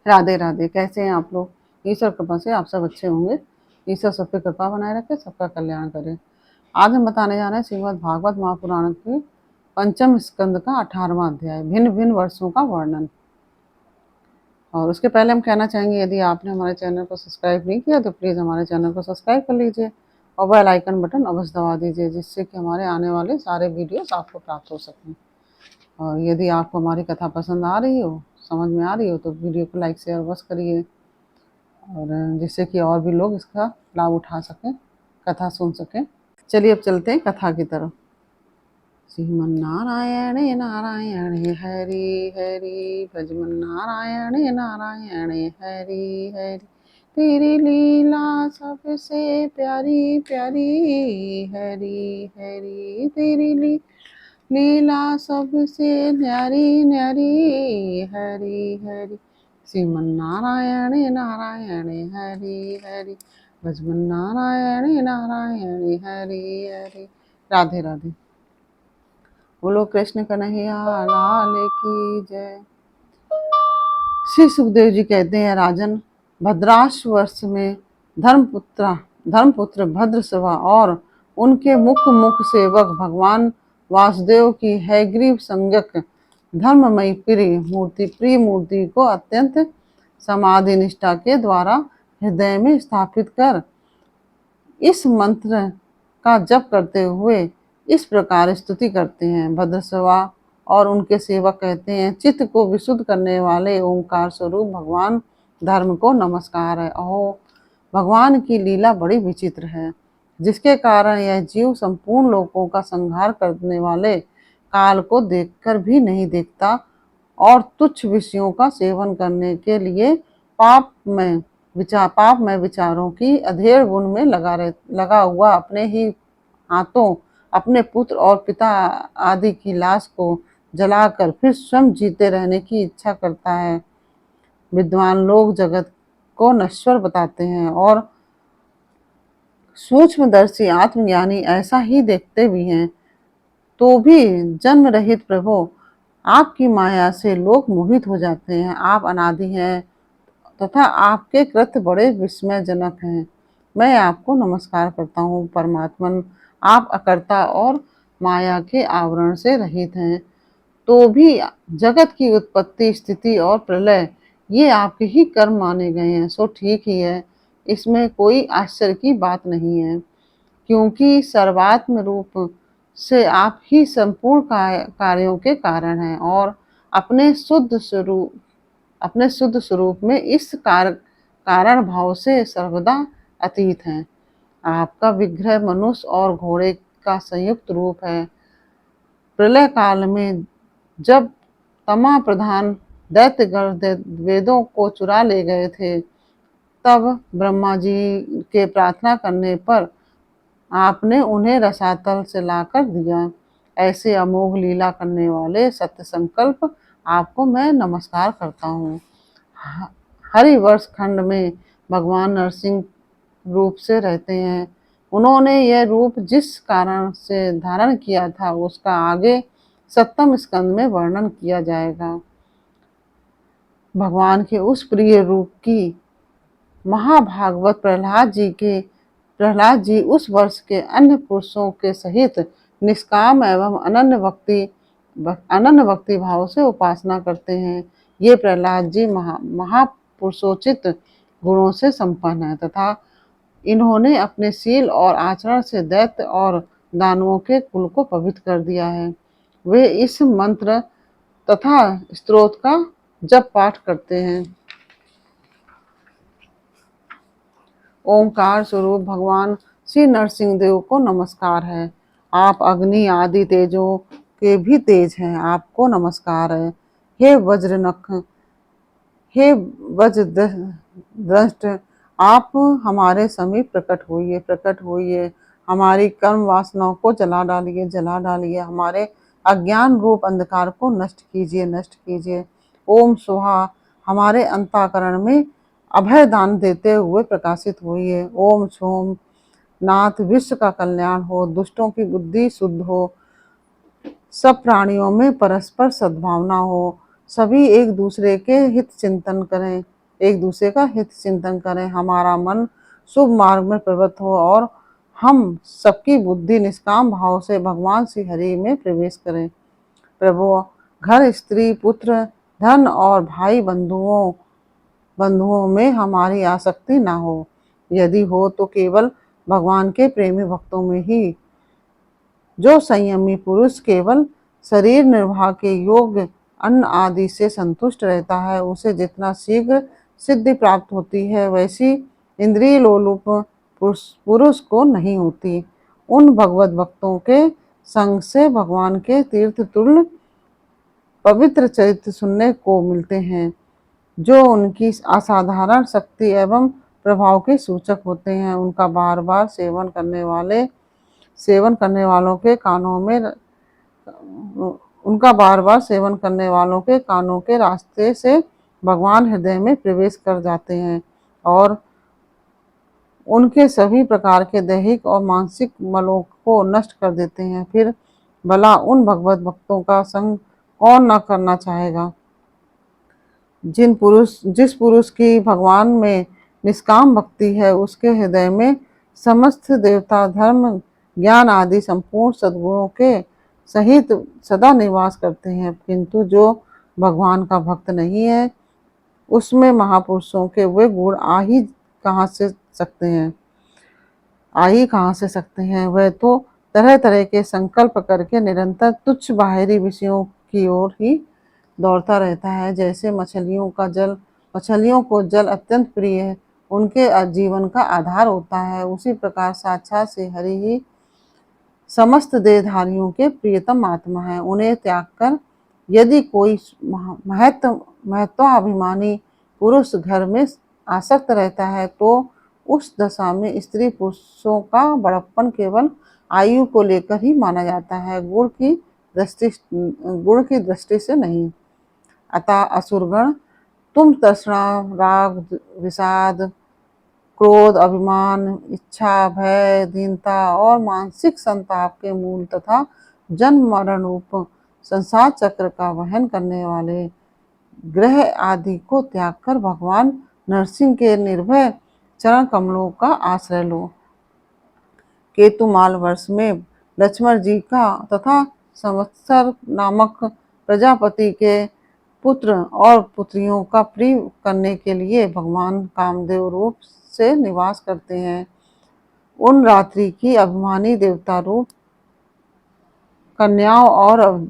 राधे राधे। कैसे हैं आप लोग? ईश्वर कृपा से आप सब अच्छे होंगे। ईश्वर सब पे कृपा बनाए रखे, सबका कल्याण करे। आज हम बताने जा रहे हैं श्रीमद् भागवत महापुराण के पंचम स्कंद का 18वां अध्याय, भिन्न भिन्न वर्षों का वर्णन। और उसके पहले हम कहना चाहेंगे, यदि आपने हमारे चैनल को सब्सक्राइब नहीं किया तो प्लीज़ हमारे चैनल को सब्सक्राइब कर लीजिए और बेल आइकन बटन अवश्य दबा दीजिए, जिससे कि हमारे आने वाले सारे वीडियोस आपको प्राप्त हो सकें। और यदि आपको हमारी कथा पसंद आ रही हो, समझ में आ रही हो, तो वीडियो को लाइक शेयर अवश्य करिए, और जिससे कि और भी लोग इसका लाभ उठा सकें, कथा सुन सकें। चलिए अब चलते हैं कथा की तरफ। श्रीमन्नारायण नारायण हरि हरि, भजमन्नारायण नारायण हरि हरि। तेरी लीला सबसे प्यारी प्यारी, हरि हरि। तेरी लीला सबसे न्यारी न्यारी, हरि हरि। श्रीमन्नारायण नारायण हरि हरि, भजमन्नारायण नारायण हरि हरि। राधे राधे। बोलो कृष्ण कन्हैया लाल की जय। श्री सुखदेव जी कहते हैं, राजन, भद्राश वर्ष में धर्मपुत्र भद्रसवा और उनके मुख सेवक भगवान वासुदेव की हैग्रीव संज्ञक धर्ममयी प्रिय मूर्ति को अत्यंत समाधि निष्ठा के द्वारा हृदय में स्थापित कर इस मंत्र का जप करते हुए इस प्रकार स्तुति करते हैं। भद्रसवा और उनके सेवक कहते हैं, चित्त को विशुद्ध करने वाले ओंकार स्वरूप भगवान धर्म को नमस्कार है। ओह, भगवान की लीला बड़ी विचित्र है, जिसके कारण यह जीव संपूर्ण लोकों का संहार करने वाले काल को देखकर भी नहीं देखता और तुच्छ विषयों का सेवन करने के लिए पापमय विचारों की अधेड़ गुण में लगा हुआ अपने ही हाथों अपने पुत्र और पिता आदि की लाश को जलाकर फिर स्वयं जीते रहने की इच्छा करता है। विद्वान लोग जगत को नश्वर बताते हैं और सूक्ष्मदर्शी आत्मज्ञानी ऐसा ही देखते भी हैं, तो भी जन्म रहित प्रभु आपकी माया से लोग मोहित हो जाते हैं। आप अनादि हैं तथा आपके कृत्य बड़े विस्मयजनक हैं। मैं आपको नमस्कार करता हूँ परमात्मन। आप अकर्ता और माया के आवरण से रहित हैं, तो भी जगत की उत्पत्ति स्थिति और प्रलय ये आपके ही कर्म माने गए हैं, सो ठीक ही है, इसमें कोई आश्चर्य की बात नहीं है, क्योंकि सर्वात्म रूप से आप ही संपूर्ण कार्यों के कारण हैं और अपने शुद्ध स्वरूप में इस कारण भाव से सर्वदा अतीत हैं। आपका विग्रह मनुष्य और घोड़े का संयुक्त रूप है। प्रलय काल में जब तमा प्रधान दैत्यगण वेदों को चुरा ले गए थे, तब ब्रह्मा जी के प्रार्थना करने पर आपने उन्हें रसातल से लाकर दिया। ऐसे अमोघ लीला करने वाले सत्य संकल्प आपको मैं नमस्कार करता हूँ। हरिवर्ष खंड में भगवान नरसिंह रूप से रहते हैं। उन्होंने यह रूप जिस कारण से धारण किया था उसका आगे 7वें स्कंद में वर्णन किया जाएगा। भगवान के उस प्रिय रूप की महाभागवत प्रहलाद जी उस वर्ष के अन्य पुरुषों के सहित निष्काम एवं अनन्य भक्ति भाव से उपासना करते हैं। ये प्रहलाद जी महापुरुषोचित गुणों से संपन्न है तथा इन्होंने अपने शील और आचरण से दैत्य और दानवों के कुल को पवित्र कर दिया है। वे इस मंत्र तथा स्तोत्र का जप पाठ करते हैं। ओंकार स्वरूप भगवान श्री नरसिंह देव को नमस्कार है। आप अग्नि आदि तेजों के भी तेज हैं, आपको नमस्कार है। हे वज्रनख, हे वज्रदष्ट, आप हमारे समीप प्रकट होइए। हमारी कर्म वासनाओं को जला डालिए। हमारे अज्ञान रूप अंधकार को नष्ट कीजिए। ओम स्वाहा, हमारे अंतःकरण में अभय दान देते हुए प्रकाशित होइए। ओम सोम नाथ, विश्व का कल्याण हो, दुष्टों की बुद्धि शुद्ध हो, सब प्राणियों में परस्पर सद्भावना हो, सभी एक दूसरे के हित चिंतन करें, एक दूसरे का हित चिंतन करें, हमारा मन शुभ मार्ग में प्रवृत्त हो और हम सबकी बुद्धि निष्काम भाव से भगवान श्री हरि में प्रवेश करें। प्रभु, घर, स्त्री, पुत्र, धन और भाई बंधुओं में हमारी आसक्ति ना हो। यदि हो तो केवल भगवान के प्रेमी भक्तों में ही। जो संयमी पुरुष केवल शरीर निर्वाह के योग्य अन्न आदि से संतुष्ट रहता है, उसे जितना शीघ्र सिद्धि प्राप्त होती है, वैसी इंद्रिय लोलुप पुरुष को नहीं होती। उन भगवत भक्तों के संग से भगवान के तीर्थ तुल्य पवित्र चरित्र सुनने को मिलते हैं, जो उनकी असाधारण शक्ति एवं प्रभाव के सूचक होते हैं। उनका बार बार सेवन करने वालों के कानों के रास्ते से भगवान हृदय में प्रवेश कर जाते हैं और उनके सभी प्रकार के दैहिक और मानसिक मलों को नष्ट कर देते हैं। फिर भला उन भगवत भक्तों का संग कौन न करना चाहेगा। जिस पुरुष की भगवान में निष्काम भक्ति है, उसके हृदय में समस्त देवता, धर्म, ज्ञान आदि संपूर्ण सद्गुणों के सहित सदा निवास करते हैं। किंतु जो भगवान का भक्त नहीं है, उसमें महापुरुषों के वे गुण आ ही कहाँ से सकते हैं। वह तो तरह तरह के संकल्प करके निरंतर तुच्छ बाहरी विषयों की ओर ही दौड़ता रहता है। जैसे मछलियों को जल अत्यंत प्रिय है, उनके जीवन का आधार होता है, उसी प्रकार साक्षात श्री हरि ही समस्त देहधारियों के प्रियतम आत्मा है। उन्हें त्याग कर यदि कोई महत्वाभिमानी पुरुष घर में आसक्त रहता है, तो उस दशा में स्त्री पुरुषों का बड़प्पन केवल आयु को लेकर ही माना जाता है, गुण की दृष्टि से नहीं। अतः असुरगण, तुम तृष्णा, राग, विषाद, क्रोध, अभिमान, इच्छा, भय, दीनता और मानसिक संताप के मूल तथा जन्म मरण रूप संसार चक्र का वहन करने वाले ग्रह आदि को त्याग कर भगवान नरसिंह के निर्भय चरण कमलों का आश्रय लो। केतुमाल वर्ष में लक्ष्मण जी का तथा संवत्सर नामक प्रजापति के पुत्र और पुत्रियों का प्रिय करने के लिए भगवान कामदेव रूप से निवास करते हैं। उन रात्रि की अभिमानी देवता रूप कन्याओं और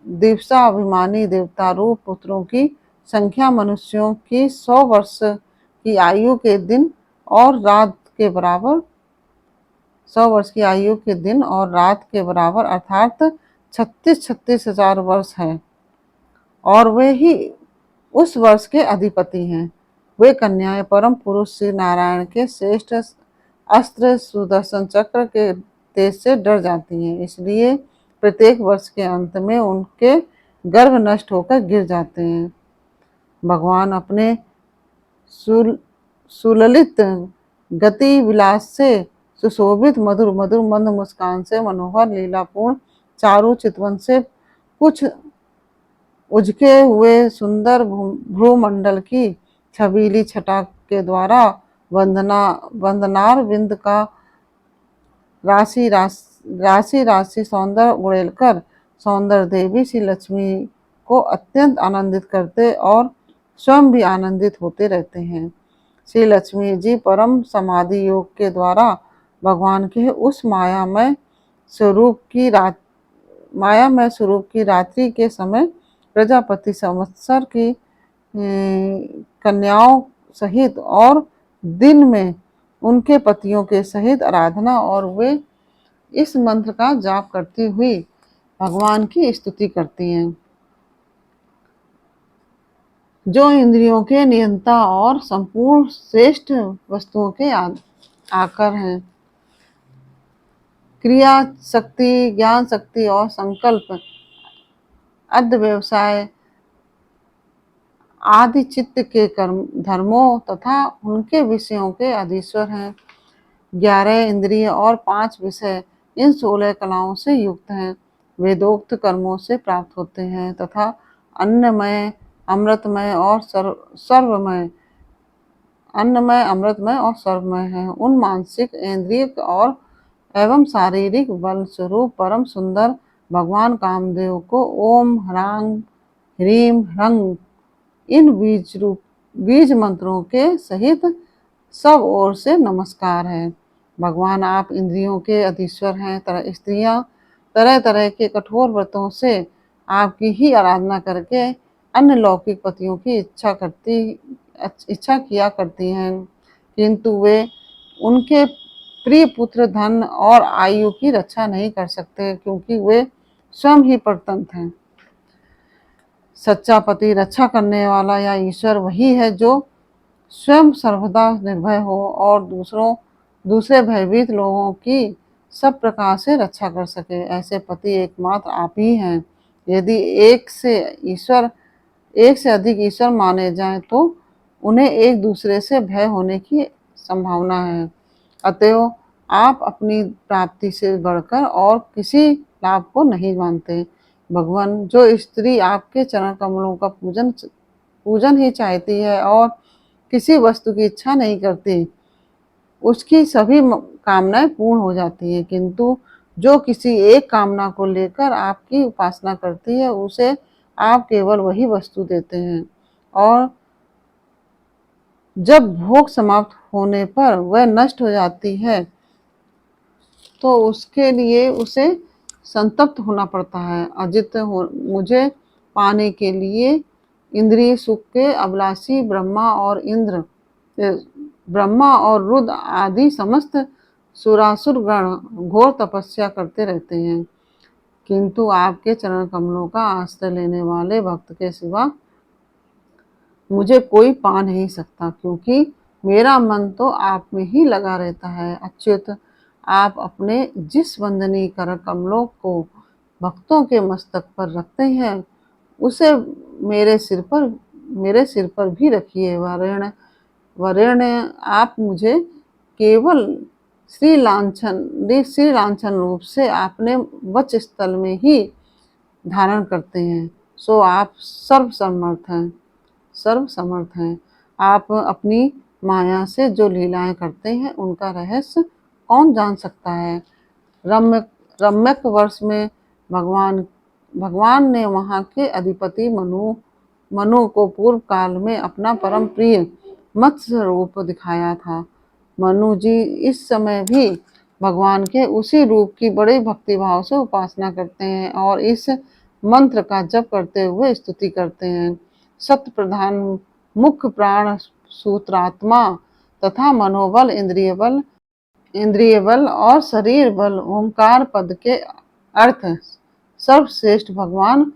दिवसा अभिमानी देवता रूप पुत्रों की संख्या मनुष्यों की 100 वर्ष की आयु के दिन और रात के बराबर 100 वर्ष की आयु के दिन और रात के बराबर अर्थात 36,000 वर्ष है और वे ही उस वर्ष के अधिपति हैं। वे कन्याएं परम पुरुष श्री नारायण के श्रेष्ठ अस्त्र सुदर्शन चक्र के तेज से डर जाती हैं, इसलिए प्रत्येक वर्ष के अंत में उनके गर्भ नष्ट होकर गिर जाते हैं। भगवान अपने सुललित गति विलास से सुशोभित मधुर मंद मुस्कान से मनोहर लीलापूर्ण चारु चितवन से कुछ उजके हुए सुंदर भ्रूमंडल की छबीली छटा के द्वारा वंदनार विंद का राशि सौंदर्य उड़ेलकर सौंदर्य देवी श्री लक्ष्मी को अत्यंत आनंदित करते और स्वयं भी आनंदित होते रहते हैं। श्री लक्ष्मी जी परम समाधि योग के द्वारा भगवान के उस मायामय स्वरूप की रात्रि के समय प्रजापति संवत्सर की कन्याओं सहित और दिन में उनके पतियों के सहित आराधना और वे इस मंत्र का जाप करती हुई भगवान की स्तुति करती हैं, जो इंद्रियों के नियंता और संपूर्ण श्रेष्ठ वस्तुओं के आकर हैं। क्रिया शक्ति, ज्ञान शक्ति और संकल्प, अर्ध व्यवसाय आदि चित्त के धर्मों तथा उनके विषयों के अधीश्वर हैं। 11 इंद्रिय और 5 विषय इन 16 कलाओं से युक्त हैं। वेदोक्त कर्मों से प्राप्त होते हैं तथा अन्नमय, अमृतमय और सर्वमय अन्नमय, अमृतमय और स्वर्गमय है। उन मानसिक, इंद्रिय और एवं शारीरिक बल स्वरूप परम सुंदर भगवान कामदेव को ओम ह्रांग ह्रीम ह्रंग इन बीज मंत्रों के सहित सब ओर से नमस्कार है। भगवान, आप इंद्रियों के अधीश्वर हैं। स्त्रियां तरह तरह के कठोर व्रतों से आपकी ही आराधना करके अन्य लौकिक पतियों की इच्छा किया करती हैं, किंतु वे उनके प्रिय पुत्र, धन और आयु की रक्षा नहीं कर सकते, क्योंकि वे स्वयं ही परतंत्र हैं। सच्चा पति, रक्षा करने वाला या ईश्वर वही है जो स्वयं सर्वदा निर्भय हो और दूसरे भयभीत लोगों की सब प्रकार से रक्षा कर सके। ऐसे पति एकमात्र आप ही हैं। यदि एक से अधिक ईश्वर माने जाएं तो उन्हें एक दूसरे से भय होने की संभावना है। अतएव आप अपनी प्राप्ति से बढ़कर और किसी लाभ को नहीं मानते। भगवान, जो स्त्री आपके चरण कमलों का पूजन ही चाहती है और किसी वस्तु की इच्छा नहीं करती, उसकी सभी कामनाएं पूर्ण हो जाती हैं, किंतु जो किसी एक कामना को लेकर आपकी उपासना करती है, उसे आप केवल वही वस्तु देते हैं, और जब भोग समाप्त होने पर वह नष्ट हो जाती है तो उसके लिए उसे संतप्त होना पड़ता है। मुझे पाने के लिए इंद्रिय सुख के अभिलाषी ब्रह्मा और रुद्र आदि समस्त सुरासुर गण घोर तपस्या करते रहते हैं, किंतु आपके चरण कमलों का आश्रय लेने वाले भक्त के सिवा मुझे कोई पा नहीं सकता, क्योंकि मेरा मन तो आप में ही लगा रहता है। अच्युत, आप अपने जिस वंदनीय कर कमलों को भक्तों के मस्तक पर रखते हैं, उसे मेरे सिर पर भी रखिए। वरेण्य, आप मुझे केवल श्री लांछन रूप से अपने वक्ष स्थल में ही धारण करते हैं, सो आप सर्व समर्थ हैं। आप अपनी माया से जो लीलाएं करते हैं, उनका रहस्य कौन जान सकता है। रम्यक वर्ष में भगवान ने वहां के अधिपति मनु को पूर्व काल में अपना परम प्रिय मत्स्य रूप दिखाया था। मनु जी इस समय भी भगवान के उसी रूप की बड़े भक्तिभाव से उपासना करते हैं और इस मंत्र का जप करते हुए स्तुति करते हैं। सत्य प्रधान मुख्य प्राण सूत्रात्मा तथा मनोबल, इंद्रिय बल और शरीर बल ओंकार पद के अर्थ सर्वश्रेष्ठ भगवान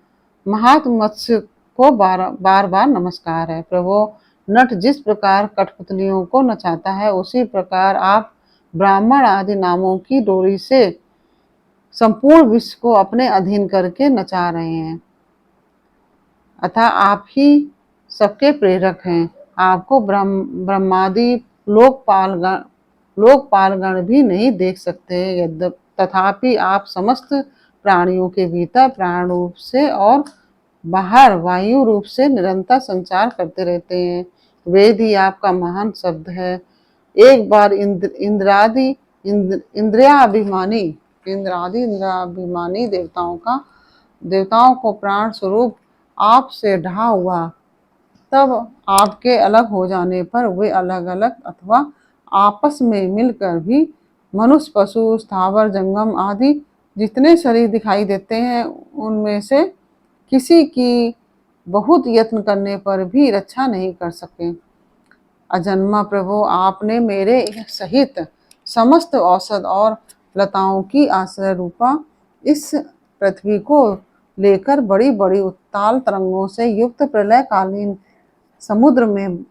महात्मत्स्य को बार बार नमस्कार है। प्रभु, नट जिस प्रकार कठपुतलियों को नचाता है, उसी प्रकार आप ब्राह्मण आदि नामों की डोरी से संपूर्ण विश्व को अपने अधीन करके नचा रहे हैं, अतः आप ही सबके प्रेरक हैं। आपको ब्रह्मादि लोकपालगण भी नहीं देख सकते, तथापि आप समस्त प्राणियों के भीतर प्राण रूप से और बाहर वायु रूप से निरंतर संचार करते रहते हैं। वेद ही आपका महान शब्द है। एक बार इंद्रियाभिमानी देवताओं को प्राण स्वरूप आप से ढा हुआ, तब आपके अलग हो जाने पर वे अलग अलग अथवा आपस में मिलकर भी मनुष्य, पशु, स्थावर, जंगम आदि जितने शरीर दिखाई देते हैं, उनमें से किसी की बहुत यत्न करने पर भी रक्षा नहीं कर सके। अजन्मा प्रभु, आपने मेरे सहित समस्त औषध और लताओं की आश्रय रूपा इस पृथ्वी को लेकर बड़ी बड़ी उत्ताल तरंगों से युक्त प्रलयकालीन समुद्र में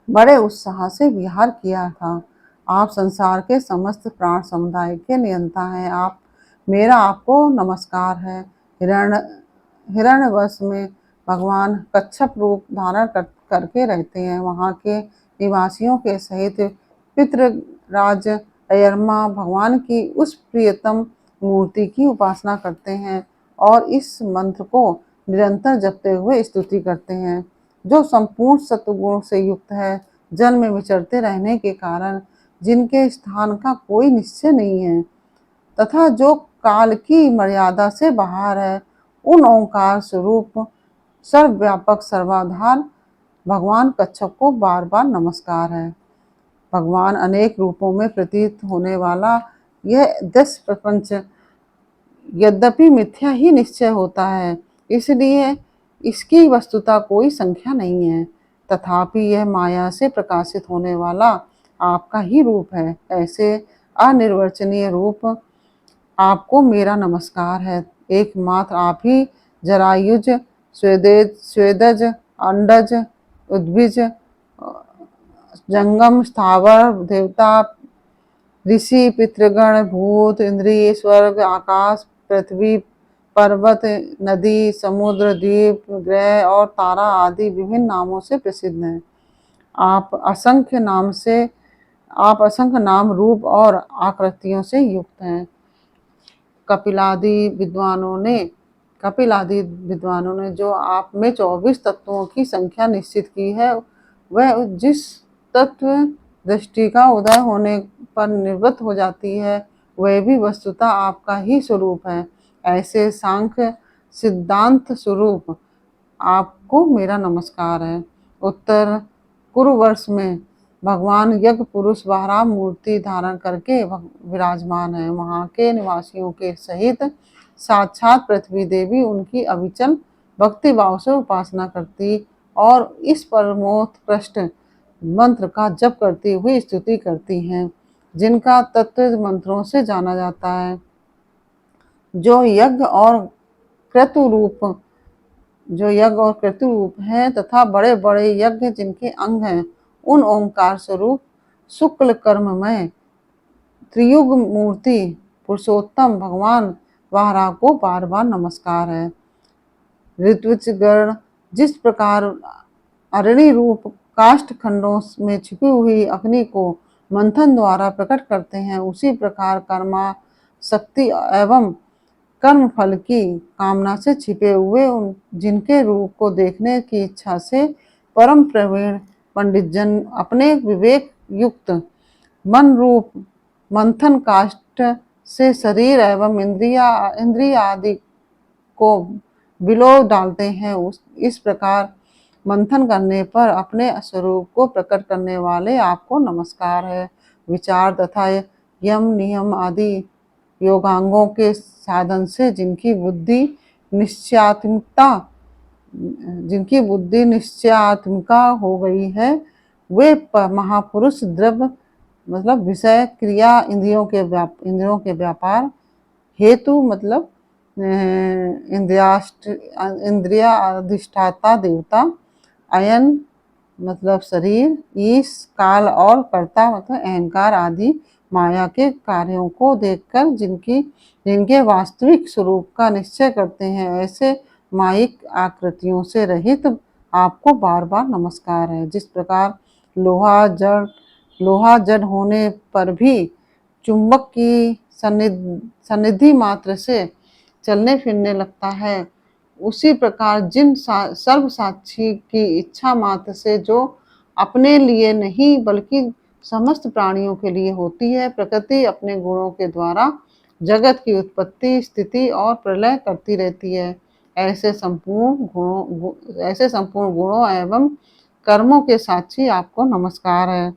बड़े उत्साह से विहार किया था। आप संसार के समस्त प्राण समुदाय के नियंता हैं। आपको नमस्कार है। हिरण्यवश में भगवान कच्छप रूप धारण करके रहते हैं। वहाँ के निवासियों के सहित पितृराज अयरमा भगवान की उस प्रियतम मूर्ति की उपासना करते हैं और इस मंत्र को निरंतर जपते हुए स्तुति करते हैं। जो संपूर्ण सत्वगुण से युक्त है, जल में विचरते रहने के कारण जिनके स्थान का कोई निश्चय नहीं है तथा जो काल की मर्यादा से बाहर है, उन ओंकार स्वरूप सर्वव्यापक सर्वाधार भगवान कच्छप को बार बार नमस्कार है। भगवान अनेक रूपों में प्रतीत होने वाला यह 10 प्रपंच यद्यपि मिथ्या ही निश्चय होता है, इसलिए इसकी वस्तुतः कोई संख्या नहीं है, तथापि यह माया से प्रकाशित होने वाला आपका ही रूप है। ऐसे अनिर्वचनीय रूप आपको मेरा नमस्कार है। एकमात्र आप ही जरायुज, स्वेदज, अंडज, उद्भिज, जंगम, स्थावर, देवता, ऋषि, पितृगण, भूत, इंद्रिय, स्वर्ग, आकाश, पृथ्वी, पर्वत, नदी, समुद्र, द्वीप, ग्रह और तारा आदि विभिन्न नामों से प्रसिद्ध हैं। आप असंख्य नाम, रूप और आकृतियों से युक्त हैं। कपिलादि विद्वानों ने जो आप में 24 तत्वों की संख्या निश्चित की है, वह जिस तत्व दृष्टि का उदय होने पर निवृत्त हो जाती है, वह भी वस्तुतः आपका ही स्वरूप है। ऐसे सांख्य सिद्धांत स्वरूप आपको मेरा नमस्कार है। उत्तर कुरुवर्ष में भगवान यज्ञ पुरुष वाराह मूर्ति धारण करके विराजमान है। वहाँ के निवासियों के सहित साक्षात पृथ्वी देवी उनकी अविचल भक्ति भाव से उपासना करती और इस परमोत्कृष्ट मंत्र का जप करती हुई स्तुति करती हैं, जिनका तत्व मंत्रों से जाना जाता है। जो यज्ञ और क्रतु रूप हैं तथा बड़े बड़े यज्ञ जिनके अंग हैं, उन ओंकार स्वरूप शुक्ल कर्ममय त्रियुग मूर्ति पुरुषोत्तम भगवान वाराह को बार बार नमस्कार है। ऋत्विजगण जिस प्रकार अरणि रूप काष्ठ खंडों में छिपी हुई अग्नि को मंथन द्वारा प्रकट करते हैं, उसी प्रकार कर्मा शक्ति एवं कर्म फल की कामना से छिपे हुए जिनके रूप को देखने की इच्छा से परम प्रवीण पंडित जन अपने विवेक युक्त मन रूप मंथन काष्ठ से शरीर एवं इंद्रिय आदि को बिलो डालते हैं। इस प्रकार मंथन करने पर अपने स्वरूप को प्रकट करने वाले आपको नमस्कार है। विचार तथा यम नियम आदि योगांगों के साधन से जिनकी बुद्धि निश्चयात्मिका हो गई है, वे महापुरुष द्रव्य मतलब विषय क्रिया इंद्रियों के व्यापार हेतु मतलब इंद्रिया अधिष्ठाता देवता, अयन मतलब शरीर, ईश काल और कर्ता मतलब अहंकार आदि माया के कार्यों को देखकर जिनके वास्तविक स्वरूप का निश्चय करते हैं, ऐसे मायिक आकृतियों से रहित आपको बार बार नमस्कार है। जिस प्रकार लोहा जड़ होने पर भी चुंबक की सन्निधि मात्र से चलने फिरने लगता है, उसी प्रकार जिन सर्व साक्षी की इच्छा मात्र से जो अपने लिए नहीं बल्कि समस्त प्राणियों के लिए होती है, प्रकृति अपने गुणों के द्वारा जगत की उत्पत्ति, स्थिति और प्रलय करती रहती है। ऐसे संपूर्ण गुणों एवं कर्मों के साक्षी आपको नमस्कार है।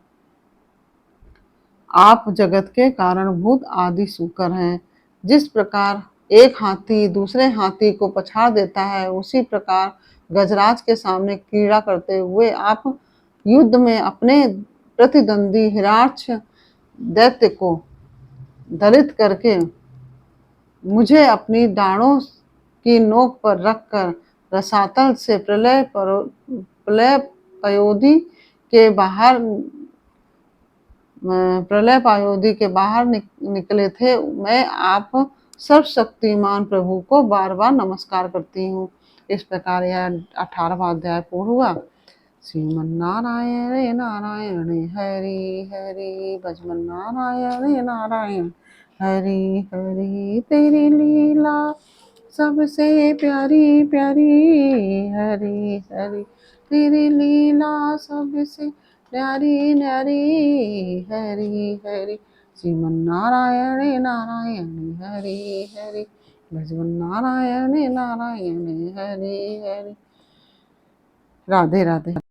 आप जगत के कारणभूत आदि सूकर हैं। जिस प्रकार एक हाथी दूसरे हाथी को पछाड़ देता है, उसी प्रकार गजराज के सामने क्रीड़ा करते हुए आप युद्ध में अपने प्रतिद्वंदी हिरण्यक्ष दैत्य को दलित करके मुझे अपनी डाढ़ों की नोक पर रखकर रसातल से प्रलय पायोधि के बाहर निकले थे। मैं आप सर्वशक्तिमान प्रभु को बार बार नमस्कार करती हूँ। इस प्रकार यह 18वां अध्याय पूर्ण हुआ। श्रीमन्नारायण नारायण हरि हरि, भजमन नारायण नारायण हरि हरि, तेरी लीला सबसे प्यारी प्यारी, हरि हरि तेरी लीला सबसे न्यारी न्यारी हरि हरि, श्रीमन नारायण नारायण हरि हरि, भजन नारायण नारायण हरि हरि। राधे राधे।